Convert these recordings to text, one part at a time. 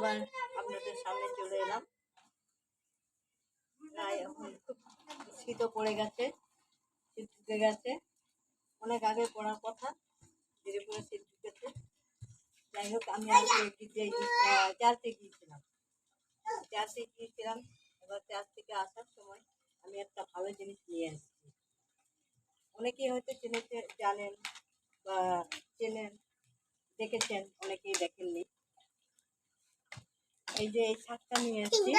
আবার আপনাদের সামনে চলে এলাম। তাই এখন খুব শীতও পড়ে গেছে, শীত ঢুকে গেছে, অনেক আগে পড়ার কথা, ধীরে ধীরে শীত ঢুকেছে। যাই হোক, আমি আজকে চার্চে গিয়েছিলাম। এবার চার্চ থেকে আসার সময় আমি একটা ভালো জিনিস নিয়ে এসেছি। অনেকেই হয়তো জানেন বা চেনেন, দেখেছেন, অনেকেই দেখেননি। এই যে এই শাকটা নিয়ে এসেছি,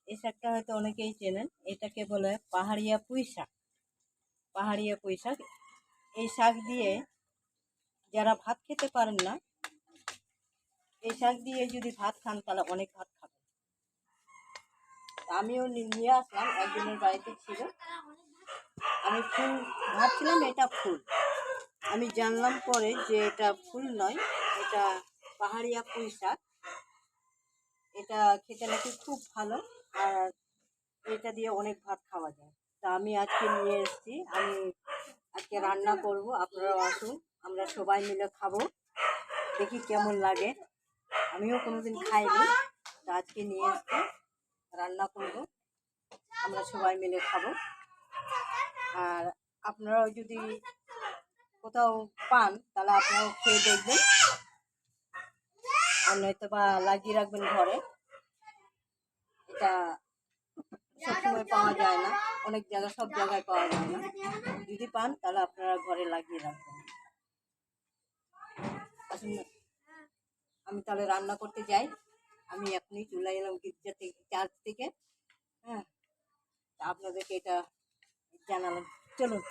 এই শাকটা হয়তো অনেকেই চেনেন। এটাকে বলে পাহাড়িয়া পুঁই শাক। এই শাক দিয়ে যারা ভাত খেতে পারেন না, এই শাক দিয়ে যদি ভাত খান তাহলে অনেক ভাত খাবেন। আমিও নিয়ে আসলাম, একজনের বাড়িতে ছিল। আমি ফুল ভাবছিলাম এটা ফুল, আমি জানলাম পরে যে এটা ফুল নয়, এটা পাহাড়িয়া পুঁই শাক। এটা খেতে নাকি খুব ভালো, আর এটা দিয়ে অনেক ভাত খাওয়া যায়। তা আমি আজকে নিয়ে এসেছি, আমি আজকে রান্না করব। আপনারাও আসুন, আমরা সবাই মিলে খাবো, দেখি কেমন লাগে। আমিও কোনোদিন খাইনি, তা আজকে নিয়ে এসেছি, রান্না করব, আমরা সবাই মিলে খাবো। আর আপনারাও যদি কোথাও পান তাহলে আপনারাও খেয়ে দেখবেন, আর নয়তো বা লাগিয়ে রাখবেন ঘরে। এটা সবসময় পাওয়া যায় না, অনেক জায়গায়, সব জায়গায় পাওয়া যায় না। যদি পান তাহলে আপনারা ঘরে লাগিয়ে রাখবেন। আসুন, আমি তাহলে রান্না করতে যাই। আমি এখনই চলে এলাম গির্জা থেকে, চার্চ থেকে। হ্যাঁ, আপনাদেরকে এটা জানালাম, চলুন।